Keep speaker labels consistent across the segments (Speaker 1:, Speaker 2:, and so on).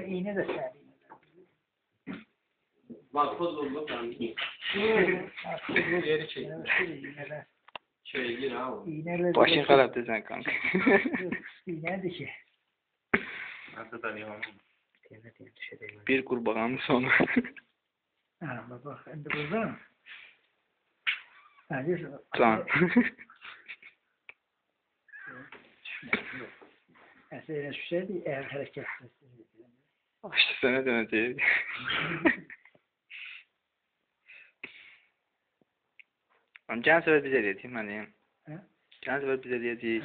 Speaker 1: İğne de sert.
Speaker 2: Bak pozuldu ben.
Speaker 1: Yeri çek.
Speaker 2: Şöyle gir abi.
Speaker 3: Başın kararttı sen kanka.
Speaker 1: İğne ki.
Speaker 2: Nasıl tanıyamam.
Speaker 3: Bir kurbağanın sonu.
Speaker 1: Ha bak şimdi burada. Ha diyorsun.
Speaker 3: Can.
Speaker 1: Mesela şu şey değil, eğer hareket
Speaker 3: İşte sana döneceğiz. Can sefer bize diyeyim hani. Can sefer bize diyeceğiz.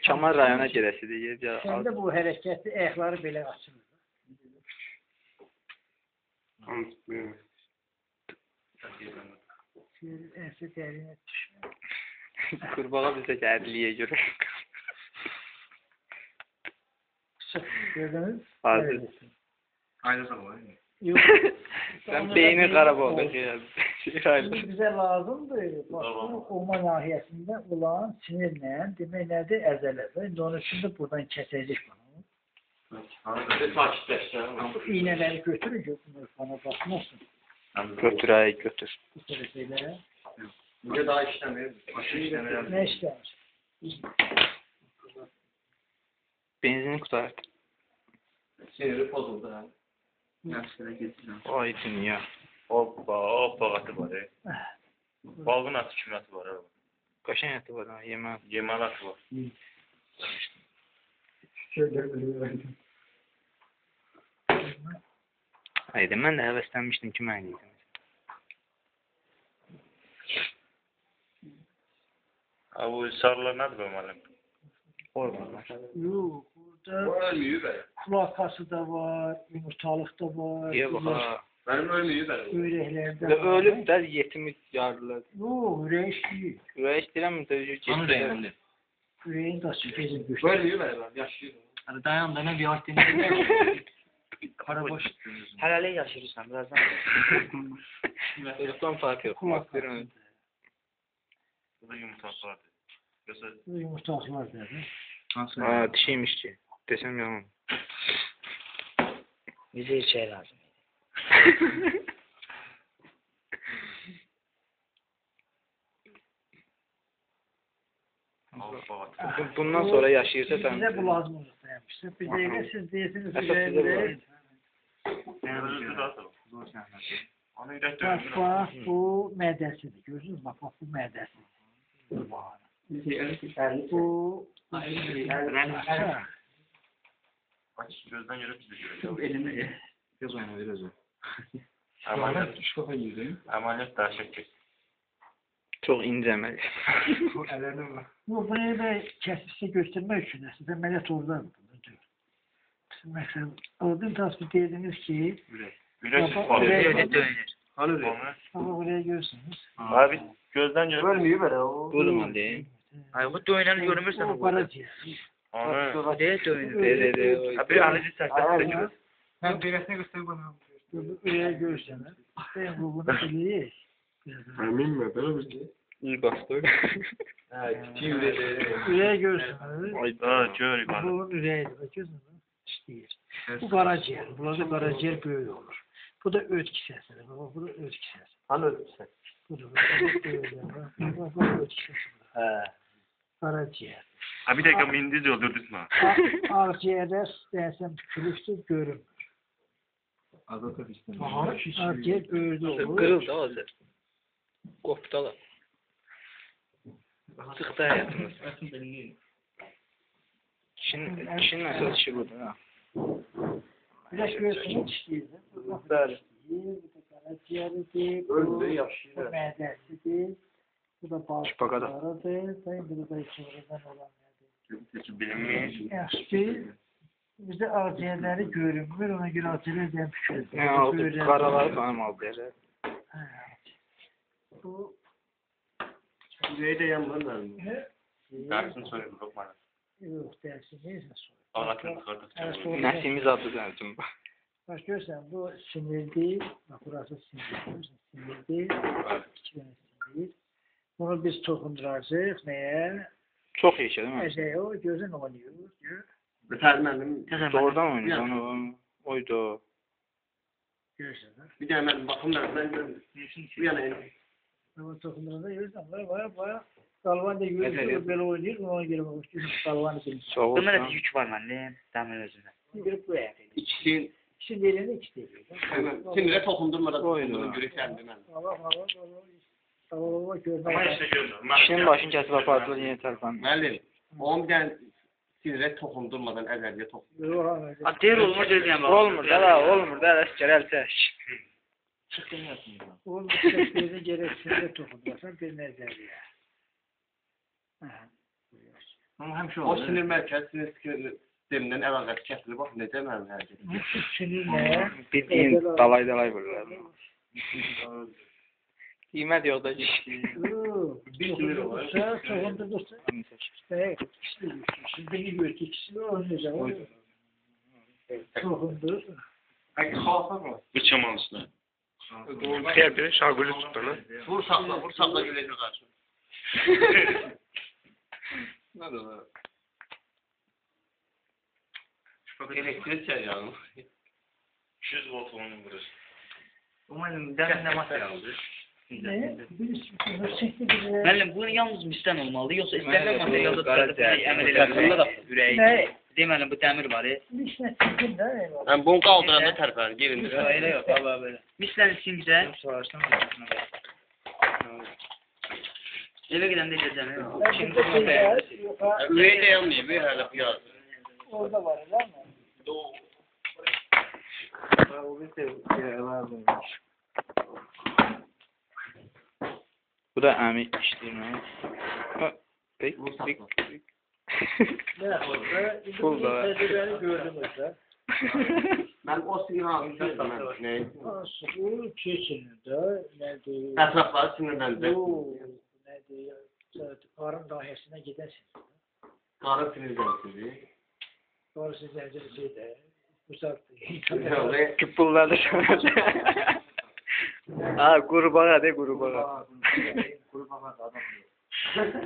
Speaker 3: Çamar rayona girəsidir.
Speaker 1: Sen de bu hareketli ayakları belə açılır. Şöyle ense derine düşme.
Speaker 3: Kurbağa bize gəldiliyə görə.
Speaker 1: Gördünüz?
Speaker 3: Hazır.
Speaker 2: Aynı zaman.
Speaker 1: Yok.
Speaker 3: Sen beyni qarab oldu.
Speaker 1: Şimdi bize lazımdır. Bak, olma nahiyesinde olan sinirle demek nedir? Əzələdir. Onun için de buradan kesecek bunu. Bu iğneleri götürün ki bunlar bana bakmasın.
Speaker 3: Götür ay götür.
Speaker 1: Bu tür şeylere.
Speaker 2: Burada daha işlemiyor. Aşırı işlemiyor.
Speaker 1: Ne işler?
Speaker 3: Benzini kurtardı.
Speaker 2: Siniri pozuldu ha. Yaşlara getirdim.
Speaker 3: Ay dünya.
Speaker 2: Hoppa atı var ya. Balığın atı kimin atı var abi?
Speaker 3: Qaşan eti var ha, yemək.
Speaker 2: Yemal atı var.
Speaker 3: Haydi, mən də həvəslənmişdim ki, mən yiyəcəm.
Speaker 2: Abi bu sarılar nedir be müəllim?
Speaker 3: Ormanlar.
Speaker 1: Yok. Burada kulakası da var, yumurtalık da var.
Speaker 3: Ye bax ha.
Speaker 2: Benim ölmüyor ben.
Speaker 1: Üreklerde
Speaker 3: Və ölüb də yetimi yardılar.
Speaker 1: Yok, ürek değil.
Speaker 3: Ürək istəyirəm,
Speaker 2: Onu
Speaker 1: Üreğin de sütecek güçlü.
Speaker 2: Ölmüyor ben. Yaşıyor.
Speaker 4: Hadi dayan da ne bir hak dinledim. Para boş. Helale yaşırırsan birazdan.
Speaker 3: Çocuktan farkı yok.
Speaker 1: Kulakları.
Speaker 2: Bu da yumurtası vardı. Yoksa
Speaker 1: Yumurtalıklar dedi.
Speaker 2: nasıl?
Speaker 3: Ha, dişiymiş ki. Desem yalan.
Speaker 4: Bize hiç şey lazım.
Speaker 3: Bundan sonra yaşayırsa sen...
Speaker 1: Bize bu lazım olur dayanmıştır. Bize de siz değilsiniz.
Speaker 3: Esas size
Speaker 1: Bize
Speaker 2: Onu ürək
Speaker 1: bak bu mədəsidir. Görürsünüz mü? Bak bu mədəsi. Bu
Speaker 2: Aç gözden yürü bizi görüyor.
Speaker 4: Elini
Speaker 2: Göz oyna biraz o. Ameliyat daha çekecek.
Speaker 3: Çok ince əməl.
Speaker 1: bu burayı da kesmişse göstermek için size ameliyat oradan. Mesela oradan tasvir dediniz ki
Speaker 2: Ürek
Speaker 1: Baba,
Speaker 2: falan.
Speaker 1: ürek-
Speaker 4: öyle dönür.
Speaker 1: ama buraya görürsünüz.
Speaker 2: Abi gözden yürü. Ölmüyor böyle o.
Speaker 3: Buyurun hadi.
Speaker 4: Ay bu dönen görmürsen
Speaker 1: O
Speaker 4: o
Speaker 1: para
Speaker 4: burada.
Speaker 1: diyor.
Speaker 2: Onu.
Speaker 4: De dönür.
Speaker 3: De.
Speaker 2: Abi alıcı sertleştiriyor.
Speaker 1: Ben birisine göster bana. Buraya görsene. Ben bunu biliyorum.
Speaker 2: Emin mi? Böyle bir şey.
Speaker 3: İyi bastı.
Speaker 1: Buraya görsene.
Speaker 3: Ay
Speaker 2: Daha gör bana.
Speaker 1: Bu üreydi. Bakıyorsun mu? İşte. Bu karaciğer. Burada karaciğer böyle olur. Bu da öt kisesi. Baba bu da öt kisesi.
Speaker 2: Hani öldü sen?
Speaker 1: Bu da böyle. Bak öt kisesi.
Speaker 2: He.
Speaker 1: Karaciğer.
Speaker 2: Ha bir dakika mindiz öldürdük mü?
Speaker 1: Akciğerde dersen tükürüktür görünmür.
Speaker 2: Azota işte.
Speaker 1: Akciğer böyle olur.
Speaker 3: Kırıldı hazır. Koptu da. Sıktı hayatımız. Kişinin əsas işi budur ha.
Speaker 1: Bir de göğsünü dişliydi.
Speaker 3: Bəli.
Speaker 1: Bu da karaciğeridir.
Speaker 2: Öldü,
Speaker 1: Bu
Speaker 2: yaşıyor.
Speaker 1: mədəsidir. Bu da
Speaker 3: Şipakada.
Speaker 1: bağırsaklarıdır. Bu da içeriden olan nədir?
Speaker 2: Bilinmeyen.
Speaker 1: Yaxşı. Bizde akciğerleri görünmür. Ona göre akciğerlerden fikir.
Speaker 3: Ne aldı? Karaları benim aldı yerler.
Speaker 1: Bu
Speaker 2: Yüreği de yandan vermiyor. Dersini söyledim çok bana.
Speaker 1: yok dersi neyse sonra.
Speaker 2: Anlatın çıkardıkça.
Speaker 3: Nəsimiz adı sənsin.
Speaker 1: Bak görsen bu sinir değil. Bak burası sinir. Sinir değil. İki tane sinir. Bunu biz dokunduracağız. Neye?
Speaker 3: Çok iyi şey değil mi?
Speaker 1: Ezeyo gözün oynuyor.
Speaker 2: Efendim
Speaker 3: Doğrudan oynuyor onu. Oydu.
Speaker 1: Görürsünüz.
Speaker 2: bir tane ben bakımdan ben görmüyorum. Bu yana en.
Speaker 1: Ama takımlarında görürsün. Baya Galvan da görürsün. Böyle oynuyor. Ona göre bakmıştım. Galvan'ı görürsün.
Speaker 3: Soğuk.
Speaker 4: Bunlar da yük var mənim, dəmir özündə.
Speaker 1: Bir bu yani.
Speaker 2: İkisi
Speaker 1: İkisi yerine ikisi değil.
Speaker 2: hemen sinire dokundurmadan dokundurun görürsen değil mi?
Speaker 1: Allah. Tamam görmez.
Speaker 3: İşinin başını kesip apardılar yine tərəfən.
Speaker 2: Müəllim, onun bir tane sinire dokundurmadan əzəliyə toxundurur.
Speaker 4: Abi deyir olmur deyirəm.
Speaker 3: Olmur da, gəl çək.
Speaker 1: Oğlum seslerine gereksiz tokunmasın bir nezeriye.
Speaker 4: Ama həmişə
Speaker 2: O sinir mərkəzi sinir sistemindən əlaqəsi kəsilir. Bax, necə mənim hərəkət.
Speaker 1: Bu sinirle
Speaker 3: Bildiğin dalay vururlar. Qiymət yox da
Speaker 2: Bir sinir var.
Speaker 1: Tokundursa şimdi beni gördü ikisi de oynayacak. Tokundursa.
Speaker 2: Peki xalqa mı?
Speaker 5: Bıçam alısına. Xeyr bir şagülü tutduğunu.
Speaker 2: Vur sakla güləcək qarşı. Nə də var? Elektrik çək yani.
Speaker 5: 200 volt onun burası.
Speaker 4: Umarım dəmir masaya aldı.
Speaker 1: Ne? Bir çekti bize.
Speaker 4: Müəllim, bu yalnız misdən olmalı, yoxsa istənilən materialda
Speaker 3: qara
Speaker 4: tutulur, əməl eləmək da ürəyi.
Speaker 1: Ne?
Speaker 4: Deməli, bu dəmir var.
Speaker 1: Bir şey çekti de.
Speaker 2: Mən bunu qaldıranda tərpənir, gerindir.
Speaker 4: Elə yox, Allah belə. Mislən silcə, evə gedəndə edəcəm. Şimdi
Speaker 2: Üvey də yanmıyor, bir hələ piyaz.
Speaker 1: Orada var değil mi?
Speaker 3: Bu da əmi işləyir. Pek.
Speaker 1: Ne yapıyor?
Speaker 3: Pul da var.
Speaker 1: Tecrübeni gördünüz de.
Speaker 2: Mən o sinyalını göstərməm. Nə?
Speaker 1: Bu keçinində nədir?
Speaker 2: Ətrafları sinirləndi.
Speaker 1: Bu nədir? Qarın dahiyyəsinə gedəsin.
Speaker 2: Qarı sinirləndi.
Speaker 1: Doğrusu zəncirisi də uzaqdır.
Speaker 3: Küpulları Ha, qurbağa de qurbağa.
Speaker 1: Qurbağa adam yox.